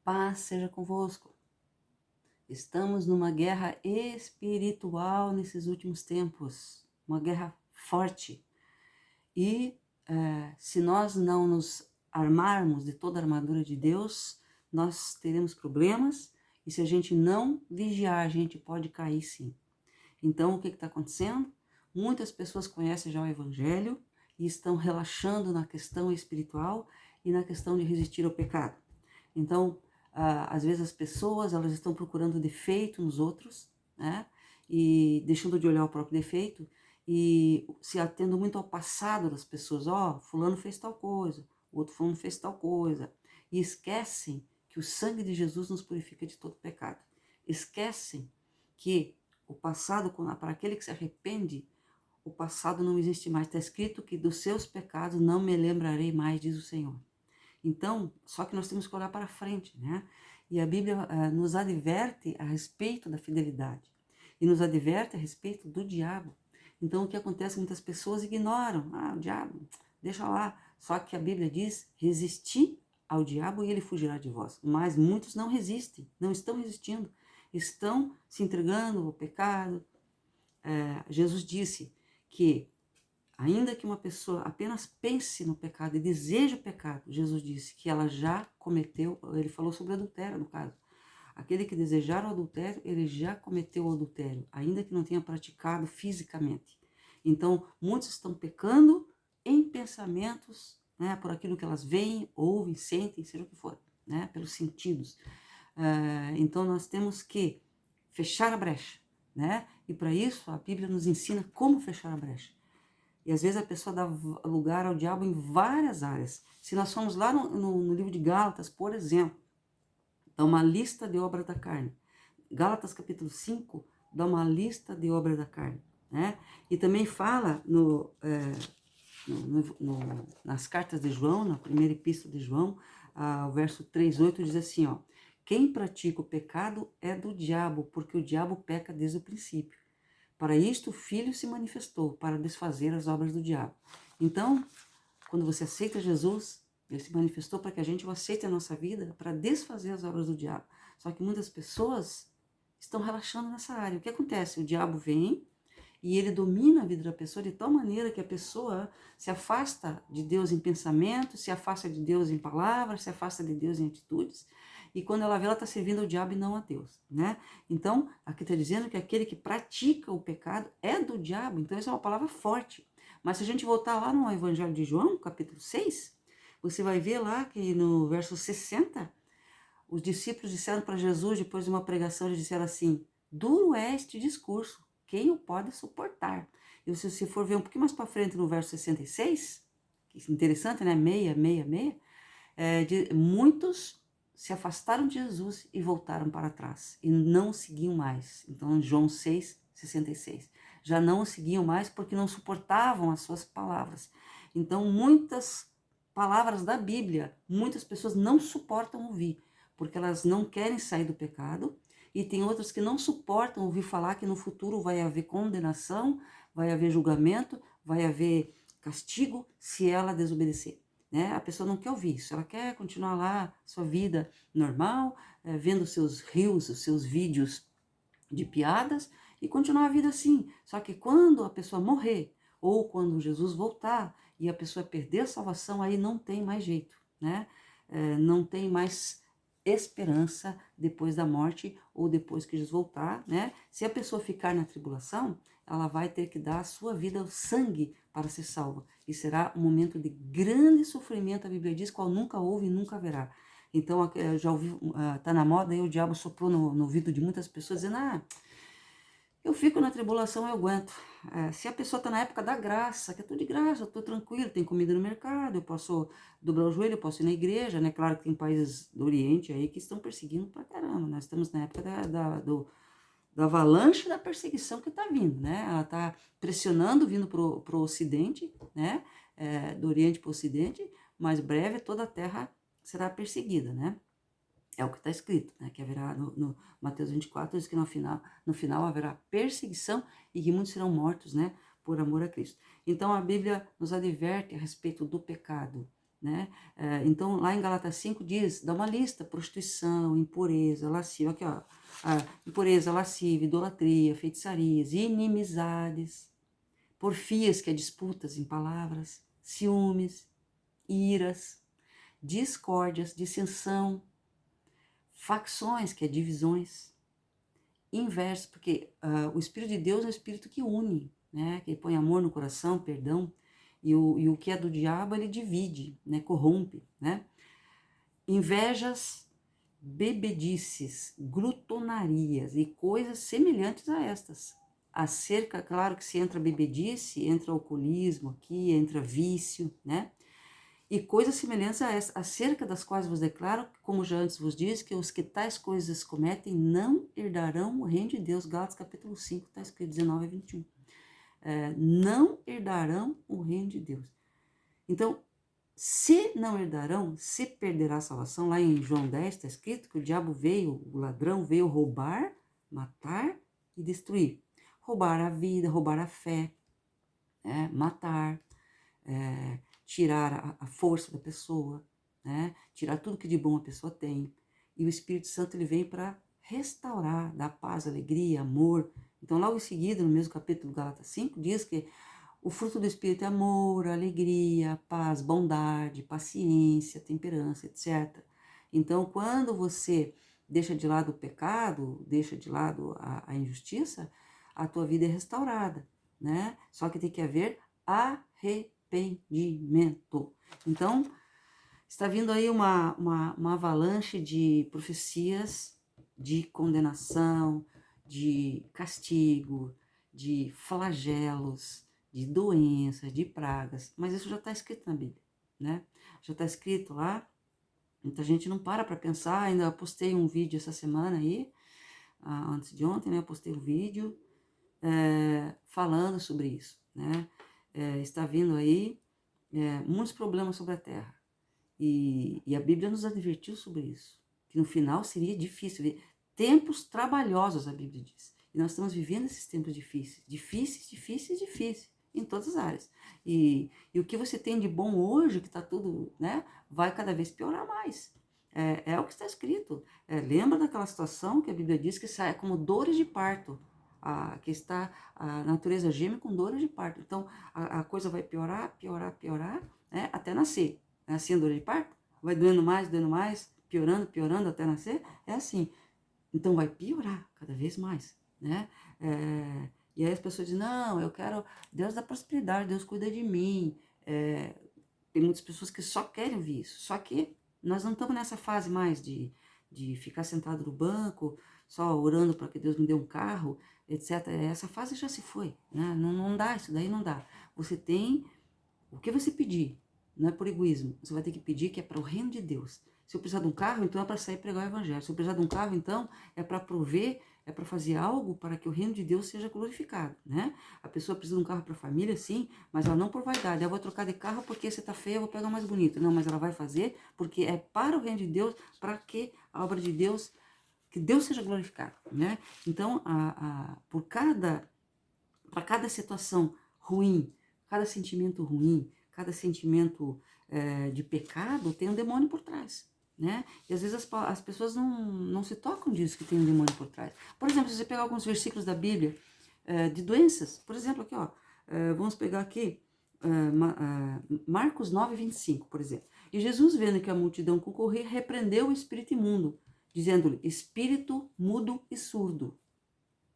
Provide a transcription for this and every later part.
Paz seja convosco. Estamos numa guerra espiritual nesses últimos tempos, uma guerra forte. E se nós não nos armarmos de toda a armadura de Deus, nós teremos problemas. E se a gente não vigiar, a gente pode cair sim. Então, o que está acontecendo? Muitas pessoas conhecem já o Evangelho e estão relaxando na questão espiritual e na questão de resistir ao pecado. Então, às vezes as pessoas elas estão procurando defeito nos outros, né? E deixando de olhar o próprio defeito e se atendo muito ao passado das pessoas. Fulano fez tal coisa, o outro fulano fez tal coisa. E esquecem que o sangue de Jesus nos purifica de todo pecado. Esquecem que o passado, para aquele que se arrepende, o passado não existe mais. Está escrito que dos seus pecados não me lembrarei mais, diz o Senhor. Então, só que nós temos que olhar para frente, né? E a Bíblia nos adverte a respeito da fidelidade. E nos adverte a respeito do diabo. Então, o que acontece? Muitas pessoas ignoram. O diabo, deixa lá. Só que a Bíblia diz, resistir ao diabo e ele fugirá de vós. Mas muitos não resistem, não estão resistindo. Estão se entregando ao pecado. Jesus disse que ainda que uma pessoa apenas pense no pecado e deseje o pecado, Jesus disse que ela já cometeu, ele falou sobre adultério no caso. Aquele que desejar o adultério, ele já cometeu o adultério, ainda que não tenha praticado fisicamente. Então, muitos estão pecando em pensamentos, né, por aquilo que elas veem, ouvem, sentem, seja o que for, né, pelos sentidos. Então, nós temos que fechar a brecha, né? E para isso, a Bíblia nos ensina como fechar a brecha. E às vezes a pessoa dá lugar ao diabo em várias áreas. Se nós formos lá no livro de Gálatas, por exemplo, dá uma lista de obras da carne. Gálatas capítulo 5 dá uma lista de obras da carne, né? E também fala nas cartas de João, na primeira epístola de João, o verso 3:8 diz assim, quem pratica o pecado é do diabo, porque o diabo peca desde o princípio. Para isto o Filho se manifestou, para desfazer as obras do diabo. Então, quando você aceita Jesus, ele se manifestou para que a gente o aceite na nossa vida, para desfazer as obras do diabo. Só que muitas pessoas estão relaxando nessa área. O que acontece? O diabo vem e ele domina a vida da pessoa de tal maneira que a pessoa se afasta de Deus em pensamento, se afasta de Deus em palavras, se afasta de Deus em atitudes. E quando ela vê, ela está servindo ao diabo e não a Deus, né? Então, aqui está dizendo que aquele que pratica o pecado é do diabo. Então, essa é uma palavra forte. Mas se a gente voltar lá no Evangelho de João, capítulo 6, você vai ver lá que no verso 60, os discípulos disseram para Jesus, depois de uma pregação, eles disseram assim, duro é este discurso, quem o pode suportar? E se você for ver um pouquinho mais para frente no verso 66, que interessante, né? 666, muitos se afastaram de Jesus e voltaram para trás, e não o seguiam mais. Então, João 6:66. Já não o seguiam mais porque não suportavam as suas palavras. Então, muitas palavras da Bíblia, muitas pessoas não suportam ouvir, porque elas não querem sair do pecado, e tem outras que não suportam ouvir falar que no futuro vai haver condenação, vai haver julgamento, vai haver castigo se ela desobedecer. Né? A pessoa não quer ouvir isso, ela quer continuar lá sua vida normal, vendo seus reels, os seus vídeos de piadas e continuar a vida assim. Só que quando a pessoa morrer ou quando Jesus voltar e a pessoa perder a salvação, aí não tem mais jeito, né? Não tem mais esperança depois da morte ou depois que Jesus voltar, né? Se a pessoa ficar na tribulação, ela vai ter que dar a sua vida, o sangue, para ser salva. E será um momento de grande sofrimento, a Bíblia diz, qual nunca houve e nunca haverá. Então, já ouvi, tá na moda aí, o diabo soprou no ouvido de muitas pessoas, dizendo, eu fico na tribulação, eu aguento. Se a pessoa está na época da graça, que é tudo de graça, eu estou tranquilo, tem comida no mercado, eu posso dobrar o joelho, eu posso ir na igreja, né? Claro que tem países do Oriente aí que estão perseguindo pra caramba. Nós estamos na época da avalanche da perseguição que está vindo, né? Ela está pressionando, vindo pro Ocidente, né? Do Oriente para o Ocidente, mas breve toda a terra será perseguida, né? É o que está escrito, né? Que haverá no Mateus 24, diz que no final haverá perseguição e que muitos serão mortos, né? Por amor a Cristo. Então a Bíblia nos adverte a respeito do pecado. né? Então, lá em Gálatas 5 diz, dá uma lista: prostituição, impureza, lascívia, aqui ó, impureza, lascívia, idolatria, feitiçarias, inimizades, porfias, que é disputas em palavras, ciúmes, iras, discórdias, dissensão, facções, que é divisões, inverso, porque o Espírito de Deus é o Espírito que une, né? Que põe amor no coração, perdão, e o que é do diabo ele divide, né? Corrompe, né? Invejas, bebedices, glutonarias e coisas semelhantes a estas. Acerca, claro que se entra bebedice, entra alcoolismo aqui, entra vício, né? E coisas semelhantes a esta, acerca das quais vos declaro, como já antes vos disse, que os que tais coisas cometem não herdarão o reino de Deus. Gálatas capítulo 5, está escrito 19 a 21. Não herdarão o reino de Deus. Então, se não herdarão, se perderá a salvação. Lá em João 10 está escrito que o diabo veio, o ladrão veio roubar, matar e destruir. Roubar a vida, roubar a fé, matar, tirar a força da pessoa, né? Tirar tudo que de bom a pessoa tem. E o Espírito Santo ele vem para restaurar, dar paz, alegria, amor. Então, logo em seguida, no mesmo capítulo Gálatas 5, diz que o fruto do Espírito é amor, alegria, paz, bondade, paciência, temperança, etc. Então, quando você deixa de lado o pecado, deixa de lado a injustiça, a tua vida é restaurada, né? Só que tem que haver arrependimento. Então, está vindo aí uma avalanche de profecias de condenação, de castigo, de flagelos, de doenças, de pragas, mas isso já está escrito na Bíblia, né? Já está escrito lá, muita gente não para pensar. Ainda postei um vídeo essa semana aí, antes de ontem, né? Eu postei um vídeo falando sobre isso, né? Está vindo aí muitos problemas sobre a Terra, e a Bíblia nos advertiu sobre isso, que no final seria difícil, tempos trabalhosos, a Bíblia diz. E nós estamos vivendo esses tempos difíceis, em todas as áreas. E o que você tem de bom hoje, que está tudo, né, vai cada vez piorar mais. É o que está escrito. Lembra daquela situação que a Bíblia diz que sai como dores de parto, que está a natureza geme com dores de parto. Então, a coisa vai piorar, né, até nascer. É assim a dor de parto? Vai doendo mais, piorando até nascer? É assim. Então vai piorar cada vez mais, né? E aí as pessoas dizem, não, eu quero, Deus dá prosperidade, Deus cuida de mim. Tem muitas pessoas que só querem ouvir isso. Só que nós não estamos nessa fase mais de ficar sentado no banco, só orando para que Deus me dê um carro, etc. Essa fase já se foi, né? Não dá, isso daí não dá. Você tem o que você pedir, não é por egoísmo. Você vai ter que pedir que é para o reino de Deus. Se eu precisar de um carro, então é para sair pregar o evangelho. Se eu precisar de um carro, então é para prover, é para fazer algo para que o reino de Deus seja glorificado, né? A pessoa precisa de um carro para a família, sim, mas ela não por vaidade. Eu vou trocar de carro porque você tá feia, eu vou pegar mais bonito. Não, mas ela vai fazer porque é para o reino de Deus, para que a obra de Deus, que Deus seja glorificado, né? Então, para cada situação ruim, cada sentimento ruim, cada sentimento de pecado, tem um demônio por trás, né? E às vezes as pessoas não se tocam disso, que tem um demônio por trás. Por exemplo, se você pegar alguns versículos da Bíblia de doenças, por exemplo, aqui, ó, vamos pegar aqui Marcos 9, 25, por exemplo. E Jesus, vendo que a multidão concorria, repreendeu o espírito imundo, dizendo-lhe, espírito mudo e surdo,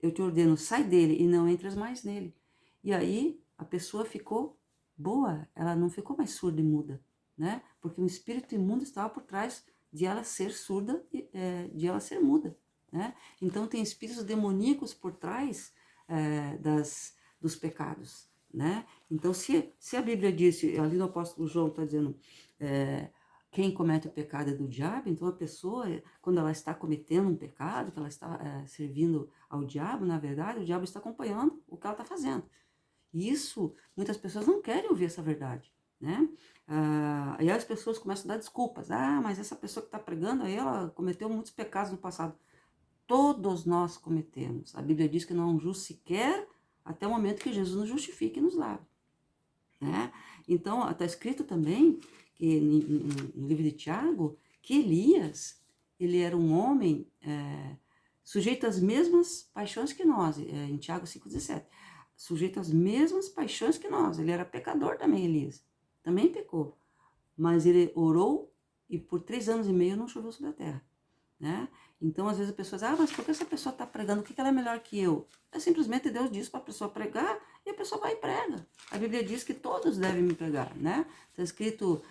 eu te ordeno, sai dele e não entres mais nele. E aí a pessoa ficou boa, ela não ficou mais surda e muda, né? Porque o espírito imundo estava por trás de ela ser surda e de ela ser muda, né? Então tem espíritos demoníacos por trás dos pecados, né? Então se a Bíblia disse, ali no apóstolo João está dizendo, quem comete o pecado é do diabo, então a pessoa, quando ela está cometendo um pecado, que ela está servindo ao diabo, na verdade, o diabo está acompanhando o que ela está fazendo. E isso, muitas pessoas não querem ouvir essa verdade, né? Aí as pessoas começam a dar desculpas. Mas essa pessoa que está pregando aí, ela cometeu muitos pecados no passado. Todos nós cometemos. A Bíblia diz que não há um justo sequer até o momento que Jesus nos justifique e nos lave, né? Então, está escrito também que no livro de Tiago, que Elias, ele era um homem sujeito às mesmas paixões que nós, em Tiago 5,17, sujeito às mesmas paixões que nós. Ele era pecador também, Elias, também pecou, mas ele orou e por 3 anos e meio não choveu sobre a terra, né? Então, às vezes a pessoa diz, mas por que essa pessoa está pregando? O que ela é melhor que eu? É simplesmente Deus diz para a pessoa pregar e a pessoa vai e prega. A Bíblia diz que todos devem me pregar, né? Está escrito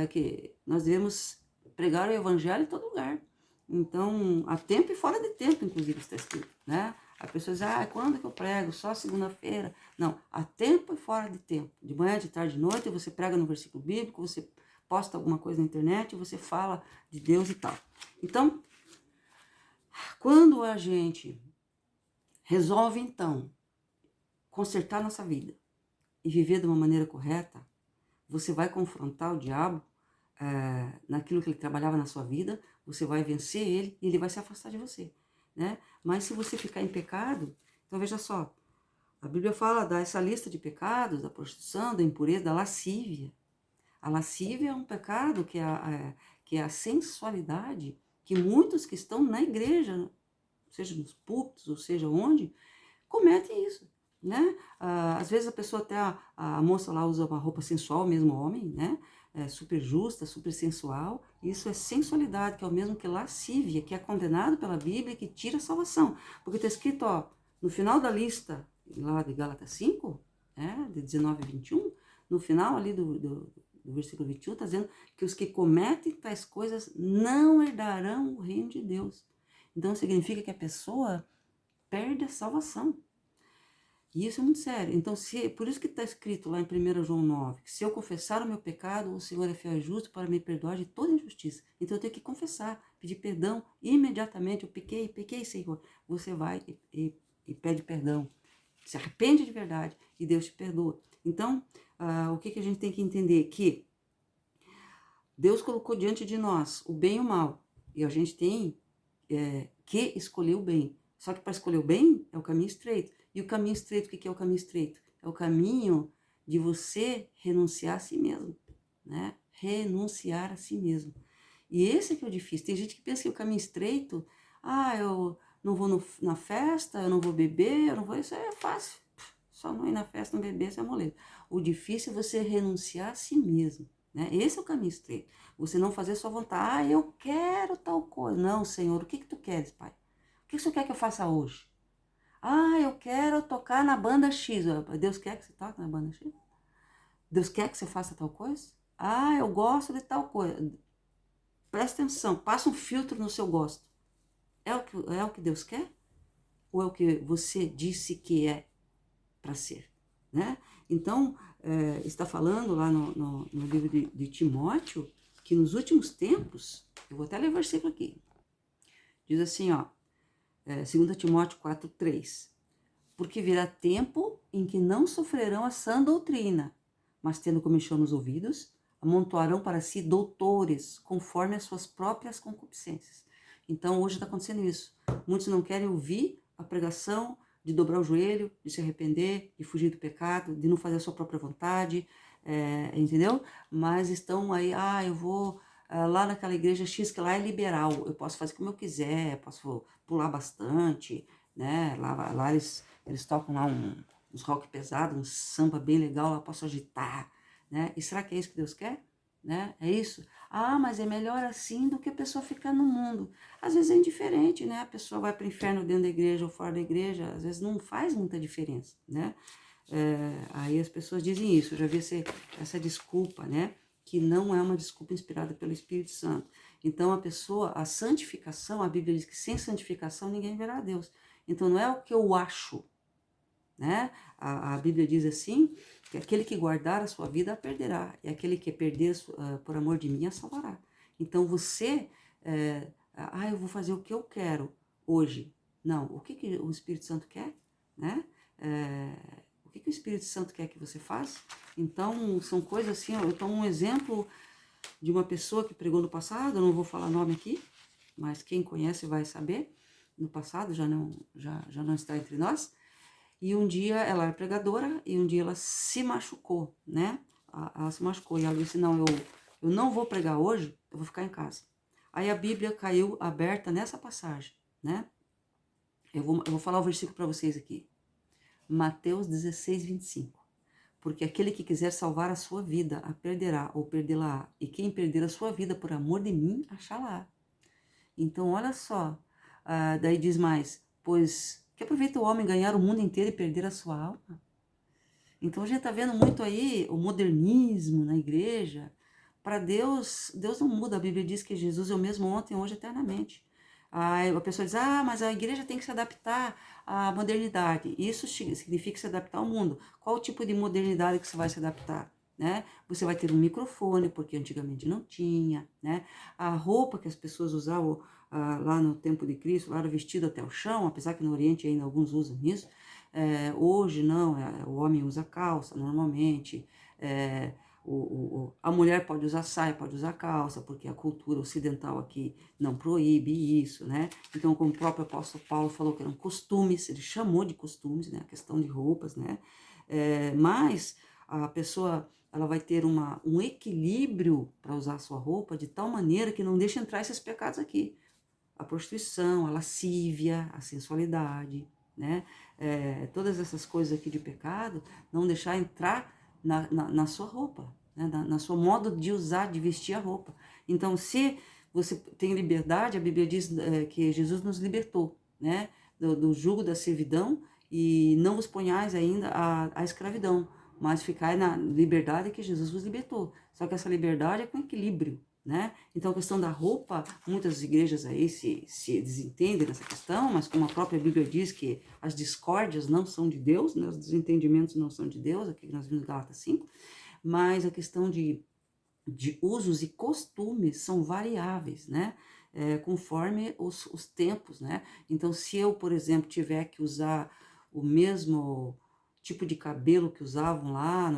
que nós devemos pregar o evangelho em todo lugar. Então, a tempo e fora de tempo, inclusive, está escrito, né? A pessoa diz, quando que eu prego? Só segunda-feira? Não, a tempo e fora de tempo. De manhã, de tarde, de noite, você prega no versículo bíblico, você posta alguma coisa na internet, você fala de Deus e tal. Então, quando a gente resolve, então, consertar nossa vida e viver de uma maneira correta, você vai confrontar o diabo naquilo que ele trabalhava na sua vida, você vai vencer ele e ele vai se afastar de você, né? Mas se você ficar em pecado, então veja só, a Bíblia fala dessa lista de pecados, da prostituição, da impureza, da lascívia. A lascívia é um pecado que é a sensualidade que muitos que estão na igreja, seja nos púlpitos, ou seja onde, cometem isso, né? Às vezes a pessoa até, a moça lá usa uma roupa sensual, mesmo homem, né? Super justa, super sensual. Isso é sensualidade, que é o mesmo que lascívia, que é condenado pela Bíblia e que tira a salvação. Porque está escrito, no final da lista, lá de Gálatas 5, de 19 a 21, no final ali do versículo 21, está dizendo que os que cometem tais coisas não herdarão o reino de Deus. Então significa que a pessoa perde a salvação. E isso é muito sério. Então, por isso que está escrito lá em 1 João 9, que se eu confessar o meu pecado, o Senhor é fiel e justo para me perdoar de toda injustiça. Então, eu tenho que confessar, pedir perdão imediatamente. Eu pequei, Senhor. Você vai e pede perdão. Se arrepende de verdade e Deus te perdoa. Então, o que a gente tem que entender? Que Deus colocou diante de nós o bem e o mal. E a gente tem que escolher o bem. Só que para escolher o bem é o caminho estreito. E o caminho estreito, o que é o caminho estreito? É o caminho de você renunciar a si mesmo, né? Renunciar a si mesmo. E esse é que é o difícil. Tem gente que pensa que o caminho estreito, eu não vou na festa, eu não vou beber, eu não vou... Isso é fácil. Só não ir na festa, não beber, isso é moleza. O difícil é você renunciar a si mesmo, né? Esse é o caminho estreito. Você não fazer sua vontade. Eu quero tal coisa. Não, Senhor, o que tu queres, Pai? O que o Senhor quer que eu faça hoje? Eu quero tocar na banda X. Deus quer que você toque na banda X? Deus quer que você faça tal coisa? Eu gosto de tal coisa. Presta atenção, passa um filtro no seu gosto. É o que Deus quer? Ou é o que você disse que é para ser, né? Então, está falando lá no livro de Timóteo, que nos últimos tempos, eu vou até ler o versículo aqui, diz assim, 2 Timóteo 4:3, porque virá tempo em que não sofrerão a sã doutrina, mas tendo comichão nos ouvidos, amontoarão para si doutores, conforme as suas próprias concupiscências. Então, hoje está acontecendo isso. Muitos não querem ouvir a pregação de dobrar o joelho, de se arrepender, de fugir do pecado, de não fazer a sua própria vontade, entendeu? Mas estão aí, eu vou lá naquela igreja X, que lá é liberal, eu posso fazer como eu quiser, posso pular bastante, né? Lá eles tocam lá uns rock pesado, um samba bem legal, lá posso agitar, né? E será que é isso que Deus quer? Né? É isso? Mas é melhor assim do que a pessoa ficar no mundo. Às vezes é indiferente, né? A pessoa vai para o inferno dentro da igreja ou fora da igreja, às vezes não faz muita diferença, né? Aí as pessoas dizem isso, eu já vi essa desculpa, né? Que não é uma desculpa inspirada pelo Espírito Santo. Então a santificação, a Bíblia diz que sem santificação ninguém verá a Deus. Então não é o que eu acho, né? A Bíblia diz assim, que aquele que guardar a sua vida a perderá, e aquele que perder por amor de mim a salvará. Então você, eu vou fazer o que eu quero hoje. Não, o que o Espírito Santo quer, né? O que o Espírito Santo quer que você faça? Então, são coisas assim, eu tomo um exemplo de uma pessoa que pregou no passado, eu não vou falar nome aqui, mas quem conhece vai saber, no passado já não está entre nós. E um dia ela era pregadora e um dia ela se machucou, né? Ela se machucou e ela disse, não, eu não vou pregar hoje, eu vou ficar em casa. Aí a Bíblia caiu aberta nessa passagem, né? Eu vou falar o versículo para vocês aqui. Mateus 16, 25. Porque aquele que quiser salvar a sua vida, a perderá ou perdê-la. E quem perder a sua vida por amor de mim, achá-la. Então, olha só. Daí diz mais, pois que aproveita o homem ganhar o mundo inteiro e perder a sua alma? Então, a gente está vendo muito aí o modernismo na igreja. Para Deus, Deus não muda. A Bíblia diz que Jesus é o mesmo ontem, hoje, eternamente. Aí a pessoa diz, mas a igreja tem que se adaptar à modernidade. Isso significa se adaptar ao mundo. Qual o tipo de modernidade que você vai se adaptar? Né? Você vai ter um microfone, porque antigamente não tinha. Né? A roupa que as pessoas usavam lá no tempo de Cristo, lá era vestido até o chão, apesar que no Oriente ainda alguns usam isso. Hoje não, o homem usa calça normalmente, a mulher pode usar saia, pode usar calça, porque a cultura ocidental aqui não proíbe isso, né? Então, como o próprio apóstolo Paulo falou que eram costumes, ele chamou de costumes, né? A questão de roupas, né? Mas a pessoa, ela vai ter um equilíbrio para usar a sua roupa de tal maneira que não deixa entrar esses pecados aqui. A prostituição, a lascívia, a sensualidade, né? Todas essas coisas aqui de pecado, não deixar entrar na sua roupa, né? na sua modo de usar, de vestir a roupa. Então, se você tem liberdade, a Bíblia diz que Jesus nos libertou, né? Do jugo da servidão, e não vos ponhais ainda à escravidão, mas ficai na liberdade que Jesus vos libertou. Só que essa liberdade é com equilíbrio, né? Então a questão da roupa, muitas igrejas aí se desentendem nessa questão, mas como a própria Bíblia diz que as discórdias não são de Deus, né? Os desentendimentos não são de Deus, aqui que nós vimos em Gálatas 5, mas a questão de usos e costumes são variáveis, né? Conforme os tempos, né? Então se eu, por exemplo, tiver que usar o mesmo tipo de cabelo que usavam lá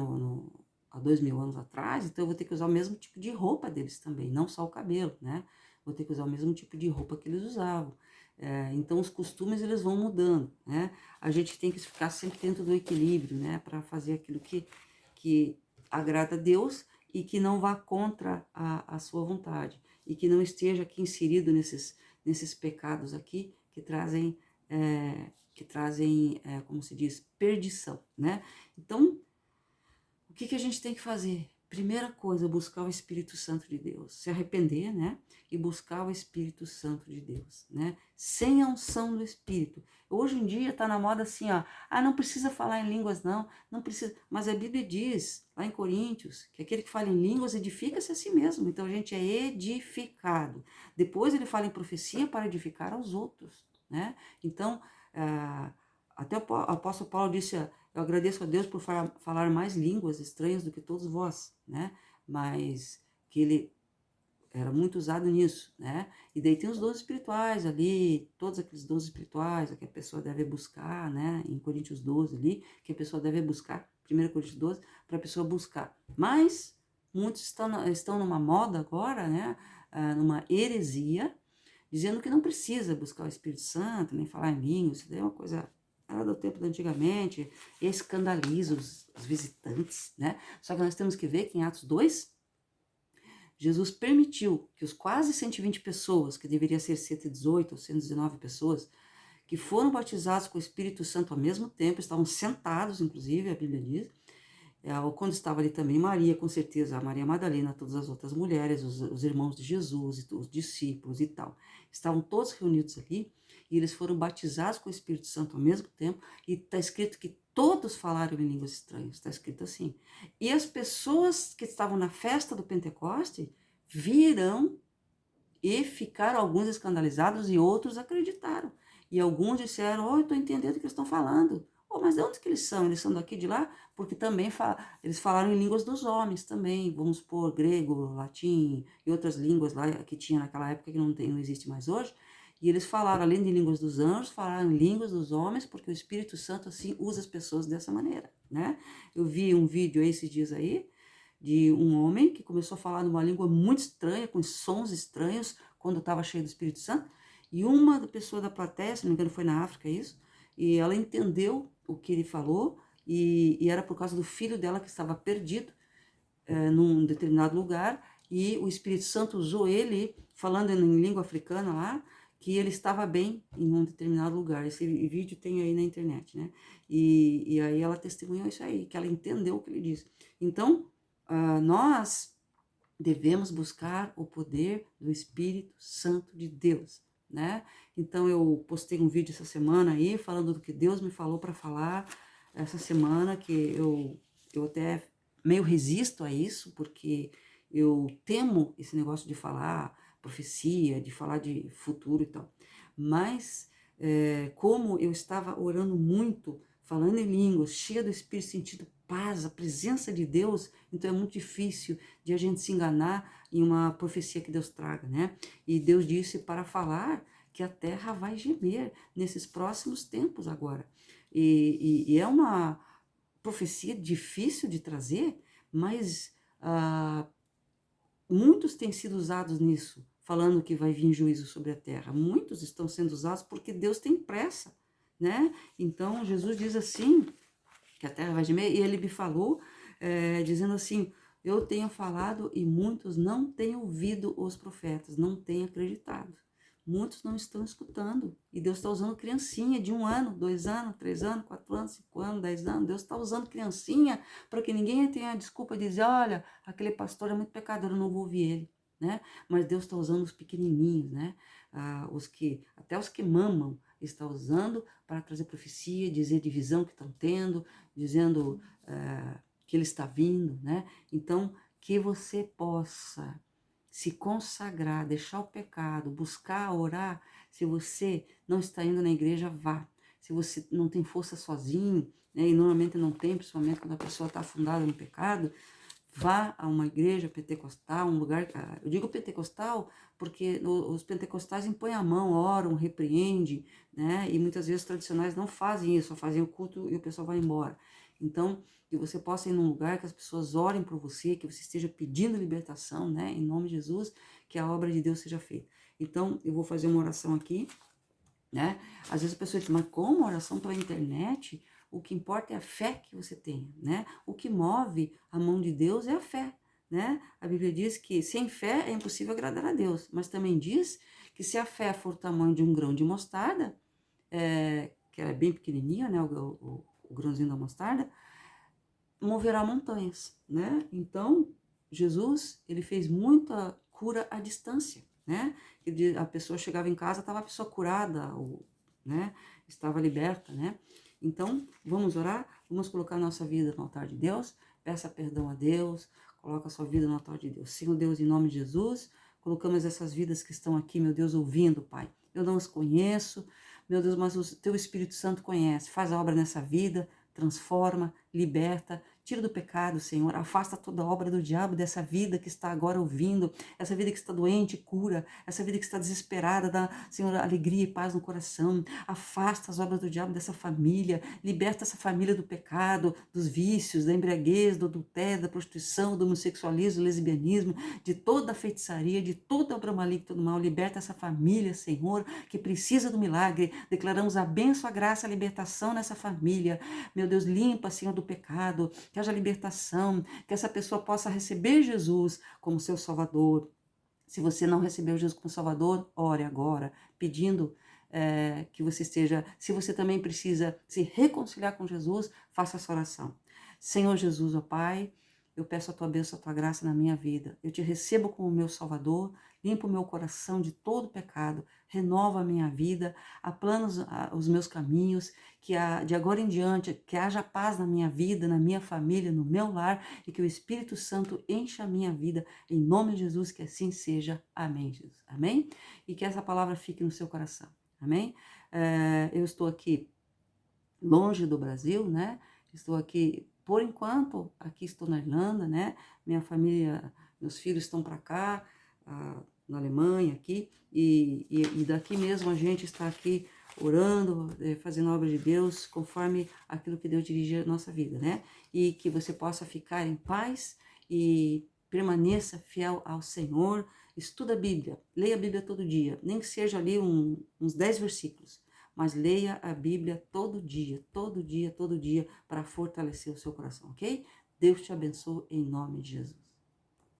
há 2000 anos atrás, então eu vou ter que usar o mesmo tipo de roupa deles também, não só o cabelo, né? Vou ter que usar o mesmo tipo de roupa que eles usavam. Então os costumes eles vão mudando, né? A gente tem que ficar sempre dentro do equilíbrio, né? Para fazer aquilo que agrada a Deus e que não vá contra a sua vontade e que não esteja aqui inserido nesses pecados aqui que trazem como se diz, perdição, né? Então, o que a gente tem que fazer? Primeira coisa, buscar o Espírito Santo de Deus, se arrepender, né? E buscar o Espírito Santo de Deus, né? Sem a unção do Espírito. Hoje em dia tá na moda assim, ó, não precisa falar em línguas não precisa, mas a Bíblia diz, lá em Coríntios, que aquele que fala em línguas edifica-se a si mesmo, então a gente é edificado. Depois ele fala em profecia para edificar aos outros, né? Então, até o apóstolo Paulo disse, eu agradeço a Deus por falar mais línguas estranhas do que todos vós, né? Mas que ele era muito usado nisso, né? E daí tem os dons espirituais ali, todos aqueles dons espirituais que a pessoa deve buscar, né? Em Coríntios 12 ali, que a pessoa deve buscar, 1 Coríntios 12, para a pessoa buscar. Mas muitos estão numa moda agora, né? Numa heresia, dizendo que não precisa buscar o Espírito Santo, nem falar em línguas, isso daí é uma coisa era do tempo de antigamente, escandaliza os visitantes, né? Só que nós temos que ver que em Atos 2, Jesus permitiu que os quase 120 pessoas, que deveria ser 118 ou 119 pessoas, que foram batizados com o Espírito Santo ao mesmo tempo, estavam sentados, inclusive, a Bíblia diz, quando estava ali também Maria, com certeza, a Maria Madalena, todas as outras mulheres, os irmãos de Jesus, os discípulos e tal, estavam todos reunidos ali, e eles foram batizados com o Espírito Santo ao mesmo tempo, e está escrito que todos falaram em línguas estranhas, está escrito assim. E as pessoas que estavam na festa do Pentecoste viram e ficaram alguns escandalizados e outros acreditaram. E alguns disseram, eu estou entendendo o que eles estão falando. Mas de onde que eles são? Eles são daqui de lá? Porque também eles falaram em línguas dos homens também, vamos supor, grego, latim e outras línguas lá que tinha naquela época que não existe mais hoje. E eles falaram, além de línguas dos anjos, falaram em línguas dos homens, porque o Espírito Santo assim usa as pessoas dessa maneira, né? Eu vi um vídeo esses dias aí, de um homem que começou a falar numa língua muito estranha, com sons estranhos, quando estava cheio do Espírito Santo, e uma pessoa da plateia, se não me engano foi na África isso, e ela entendeu o que ele falou, e era por causa do filho dela que estava perdido num determinado lugar, e o Espírito Santo usou ele, falando em língua africana lá, que ele estava bem em um determinado lugar. Esse vídeo tem aí na internet, né? E aí ela testemunhou isso aí, que ela entendeu o que ele disse. Então, nós devemos buscar o poder do Espírito Santo de Deus, né? Então eu postei um vídeo essa semana aí falando do que Deus me falou para falar essa semana, que eu até meio resisto a isso, porque eu temo esse negócio de falar profecia, de falar de futuro e tal. Mas como eu estava orando muito, falando em línguas, cheia do Espírito, sentindo paz, a presença de Deus, então é muito difícil de a gente se enganar em uma profecia que Deus traga, né? E Deus disse para falar que a terra vai gemer nesses próximos tempos agora. E é uma profecia difícil de trazer, mas muitos têm sido usados nisso, falando que vai vir juízo sobre a terra. Muitos estão sendo usados porque Deus tem pressa, né? Então Jesus diz assim, que a terra vai gemer, e ele me falou, dizendo assim, eu tenho falado e muitos não têm ouvido os profetas, não têm acreditado. Muitos não estão escutando. E Deus está usando criancinha de 1 ano, 2 anos, 3 anos, 4 anos, 5 anos, 10 anos. Deus está usando criancinha para que ninguém tenha a desculpa de dizer, olha, aquele pastor é muito pecador, eu não vou ouvir ele. Né? Mas Deus está usando os pequenininhos, né? Até os que mamam, está usando para trazer profecia, dizer de visão que estão tendo, dizendo que ele está vindo, né? Então, que você possa se consagrar, deixar o pecado, buscar orar. Se você não está indo na igreja, vá. Se você não tem força sozinho, né? E normalmente não tem, principalmente quando a pessoa está afundada no pecado, vá a uma igreja pentecostal, um lugar. Eu digo pentecostal porque os pentecostais impõem a mão, oram, repreendem, né? E muitas vezes os tradicionais não fazem isso, só fazem o culto e o pessoal vai embora. Então, que você possa ir num lugar que as pessoas orem por você, que você esteja pedindo libertação, né? Em nome de Jesus, que a obra de Deus seja feita. Então, eu vou fazer uma oração aqui, né? Às vezes a pessoa diz, mas como oração pela internet? O que importa é a fé que você tenha, né? O que move a mão de Deus é a fé, né? A Bíblia diz que sem fé é impossível agradar a Deus, mas também diz que se a fé for o tamanho de um grão de mostarda, que ela é bem pequenininha, né? O grãozinho da mostarda, moverá montanhas, né? Então, Jesus, ele fez muita cura à distância, né? A pessoa chegava em casa, estava a pessoa curada, né? Estava liberta, né? Então, vamos orar, vamos colocar a nossa vida no altar de Deus, peça perdão a Deus, coloca a sua vida no altar de Deus. Senhor Deus, em nome de Jesus, colocamos essas vidas que estão aqui, meu Deus, ouvindo, Pai. Eu não os conheço, meu Deus, mas o Teu Espírito Santo conhece. Faz a obra nessa vida, transforma, liberta, tira do pecado, Senhor, afasta toda obra do diabo dessa vida que está agora ouvindo, essa vida que está doente, cura, essa vida que está desesperada, dá, Senhor, alegria e paz no coração, afasta as obras do diabo dessa família, liberta essa família do pecado, dos vícios, da embriaguez, do adultério, da prostituição, do homossexualismo, do lesbianismo, de toda a feitiçaria, de toda obra maligna, todo mal, liberta essa família, Senhor, que precisa do milagre, declaramos a bênção, a graça, a libertação nessa família, meu Deus, limpa, Senhor, do pecado, que haja libertação, que essa pessoa possa receber Jesus como seu Salvador. Se você não recebeu Jesus como Salvador, ore agora, pedindo que você esteja. Se você também precisa se reconciliar com Jesus, faça essa oração. Senhor Jesus, ó Pai, eu peço a tua bênção, a tua graça na minha vida. Eu te recebo como meu Salvador, limpa o meu coração de todo pecado, renova a minha vida, aplana os meus caminhos, que de agora em diante, que haja paz na minha vida, na minha família, no meu lar, e que o Espírito Santo encha a minha vida, em nome de Jesus, que assim seja. Amém, Jesus. Amém? E que essa palavra fique no seu coração. Amém? Eu estou aqui longe do Brasil, né? Estou aqui, por enquanto, aqui estou na Irlanda, né? Minha família, meus filhos estão para cá, na Alemanha, aqui, e daqui mesmo a gente está aqui orando, fazendo a obra de Deus, conforme aquilo que Deus dirige a nossa vida, né? E que você possa ficar em paz e permaneça fiel ao Senhor, estuda a Bíblia, leia a Bíblia todo dia, nem que seja ali uns 10 versículos, mas leia a Bíblia todo dia, todo dia, todo dia, para fortalecer o seu coração, ok? Deus te abençoe em nome de Jesus.